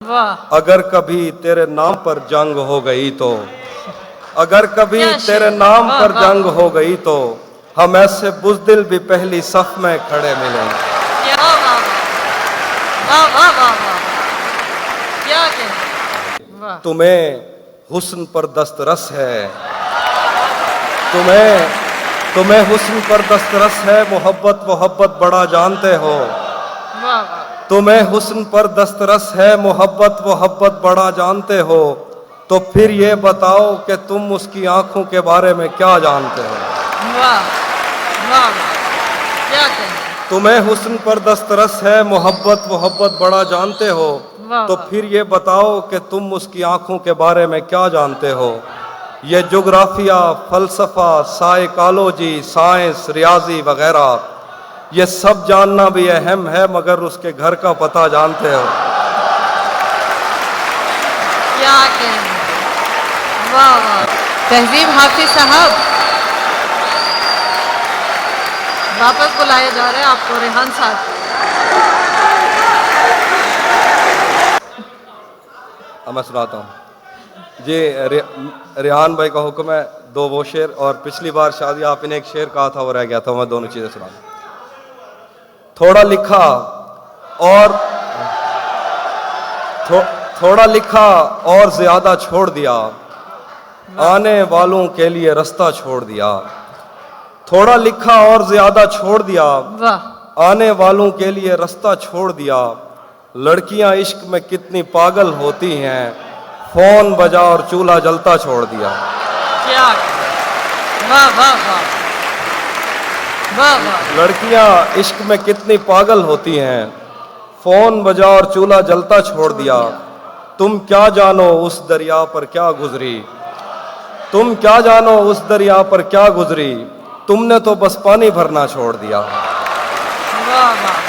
वाह अगर कभी तेरे नाम पर जंग हो गई तो, अगर कभी क्या तेरे शेर, नाम वाह पर वाह जंग हो गई तो हम ऐसे बुज़दिल भी पहली सफ में खड़े मिलेंगे। क्या वाह वाह वाह वाह वाह वाह क्या कहना वाह तुम्हें हुस्न पर दस्तरस है, तुम्हें तुम्हें हुस्न पर दस्तरस है, मोहब्बत मोहब्बत बड़ा जानते हो। वाह वाह तुम्हें हुस्न पर दस्तरस है, मोहब्बत मोहब्बत बड़ा जानते हो, तो फिर ये बताओ कि तुम उसकी आंखों के बारे में क्या जानते हो। वाह वाह वाह क्या कहना तुम्हें हुस्न पर दस्तरस है, मोहब्बत मोहब्बत बड़ा जानते हो, वाह तो वाह फिर ये बताओ कि तुम उसकी आंखों के बारे में क्या जानते हो। ये जोग्राफिया, फ़लसफ़ा, साइकोलॉजी, साइंस, रियाजी वगैरह ये सब जानना भी अहम है, मगर उसके घर का पता जानते हो। क्या कहना वाह वाह तहजीब हाफिज साहब वापस बुलाया जा रहा है आपको रेहान साहब। अब मैं सुनाता हूँ जी। रेहान भाई का हुक्म है, दो वो शेर, और पिछली बार शादी आपने एक शेर कहा था वो रह गया था, मैं दोनों चीज़ें सुना दूँ। थोड़ा लिखा और थोड़ा लिखा और ज्यादा छोड़ दिया, आने वालों के लिए रास्ता छोड़ दिया। थोड़ा लिखा और ज्यादा छोड़ दिया, वाह आने वालों के लिए रास्ता छोड़ दिया। लड़कियां इश्क में कितनी पागल होती हैं, फोन बजा और चूल्हा जलता छोड़ दिया। क्या वाह वाह वाह वाह वाह लड़कियां इश्क में कितनी पागल होती हैं, फोन बजा और चूल्हा जलता छोड़ दिया। तुम क्या जानो उस दरिया पर क्या गुजरी, तुम क्या जानो उस दरिया पर क्या गुजरी, तुमने तो बस पानी भरना छोड़ दिया। वाह वाह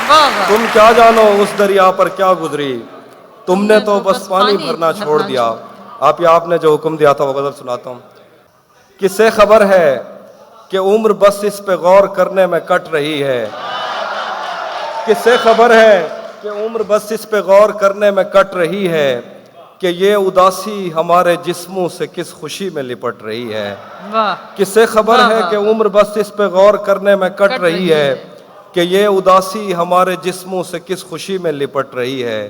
वाह वाह तुम क्या जानो उस दरिया पर क्या गुजरी, तुमने तो बस पानी भरना छोड़ दिया। आप ये आपने जो हुक्म दिया था वो गजल सुनाता हूँ। किसे खबर है कि उम्र बस इस पे गौर करने में कट रही है, किसे खबर है कि उम्र बस इस पे गौर करने में कट रही है, कि ये उदासी हमारे जिस्मों से किस खुशी में लिपट रही है। वाह किसे खबर वाह, है वाह। कि उम्र बस इस पे गौर करने में कट रही है, कि ये उदासी हमारे जिस्मों से किस खुशी में लिपट रही है।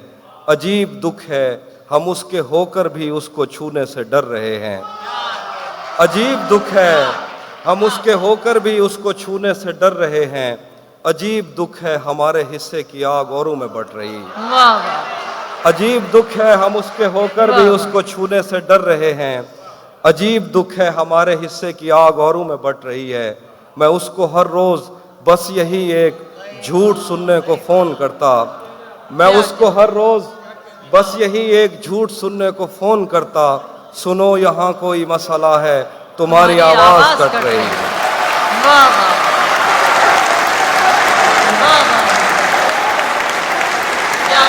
अजीब दुख है हम उसके होकर भी उसको छूने से डर रहे हैं, अजीब दुख है हम उसके होकर भी उसको छूने से डर रहे हैं। अजीब दुख है हमारे हिस्से की आग औरों में बढ़ रही है, वाह वाह अजीब दुख है हम उसके होकर भी उसको छूने से डर रहे हैं। अजीब दुख है हमारे हिस्से की आग औरों में बढ़ रही है। मैं उसको हर रोज़ बस यही एक झूठ सुनने को फ़ोन करता, मैं उसको हर रोज़ बस यही एक झूठ सुनने को फ़ोन करता। सुनो यहाँ कोई मसला है, तुम्हारी आवाज़ कट रही है। वाह वाह वाह वाह क्या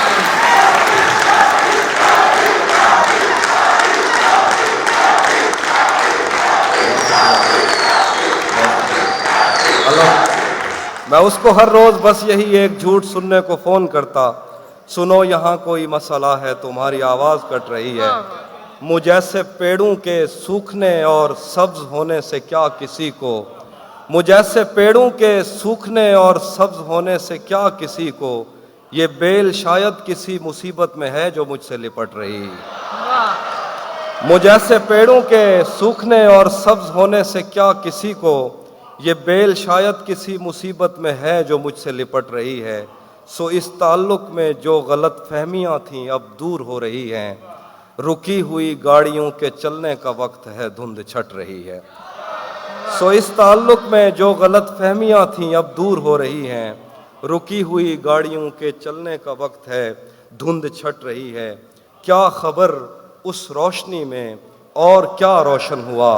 मैं उसको हर रोज़ बस यही एक झूठ सुनने को फ़ोन करता। सुनो यहाँ कोई मसला है, तुम्हारी आवाज़ कट रही है। मुझ ऐसे पेड़ों के सूखने और सब्ज होने से क्या किसी को, मुझ ऐसे पेड़ों के सूखने और सब्ज होने से क्या किसी को, ये बेल शायद किसी मुसीबत में है जो मुझसे लिपट रही है। वाह मुझ ऐसे पेड़ों के सूखने और सब्ज होने से क्या किसी को, ये बेल शायद किसी मुसीबत में है जो मुझसे लिपट रही है। सो इस ताल्लुक़ में जो गलत फहमियाँ थीं अब दूर हो रही हैं, रुकी हुई गाड़ियों के चलने का वक्त है, धुंध छट रही है। सो इस ताल्लुक़ में जो गलत फहमियाँ थीं अब दूर हो रही हैं, रुकी हुई गाड़ियों के चलने का वक्त है, धुंध छट रही है। क्या खबर उस रोशनी में और क्या रोशन हुआ,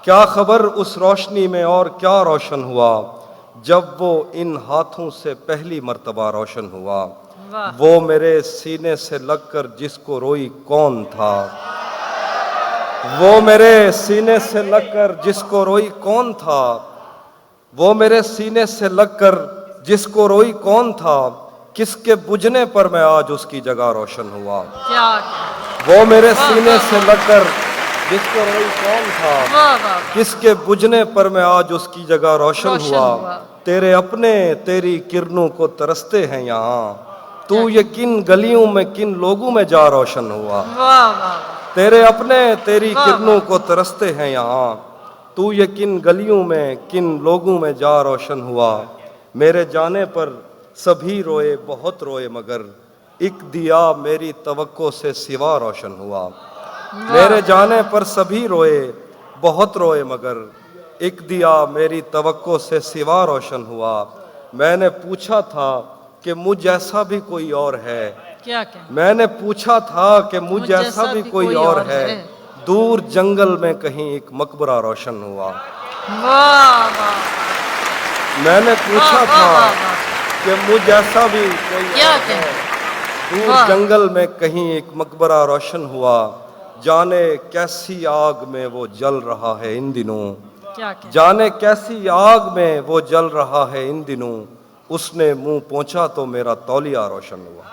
क्या खबर उस रोशनी में और क्या रोशन हुआ, जब वो इन हाथों से पहली मर्तबा रोशन हुआ। वाह वो मेरे सीने से लगकर जिसको रोई कौन था, वो मेरे सीने से लगकर जिसको रोई कौन था, वो मेरे सीने से लगकर जिसको रोई कौन था। کس کے بجھنے پر میں آج اس کی جگہ روشن ہوا. کیا وہ میرے سینے سے لگ کر جس کو روئی کون تھا, واہ واہ کس کے بجھنے پر میں آج اس کی جگہ روشن ہوا. تیرے اپنے تیری کرنوں کو ترستے ہیں یہاں, تو یہ کن گلیوں میں کن لوگوں میں جا روشن ہوا. واہ واہ تیرے اپنے تیری کرنوں کو ترستے ہیں یہاں, تو یہ کن گلیوں میں کن لوگوں میں جا روشن ہوا. میرے جانے پر سبھی روئے بہت روئے مگر ایک دیا میری توقع سے سوا روشن ہوا. میرے جانے پر سبھی روئے بہت روئے مگر ایک دیا میری توقع سے سوا روشن ہوا. میں نے پوچھا تھا کہ مجھ جیسا بھی کوئی اور ہے, کیا میں نے پوچھا تھا کہ مجھ جیسا بھی کوئی اور ہے, دور جنگل میں کہیں ایک مقبرہ روشن ہوا. واہ واہ میں نے پوچھا تھا کہ مجھ جیسا بھی کوئی کیا اور ہے, دور جنگل میں کہیں ایک مقبرہ روشن ہوا. جانے کیسی آگ میں وہ جل رہا ہے ان دنوں, کیا جانے کیسی آگ میں وہ جل رہا ہے ان دنوں, اس نے منہ پہنچا تو میرا تولیہ روشن ہوا.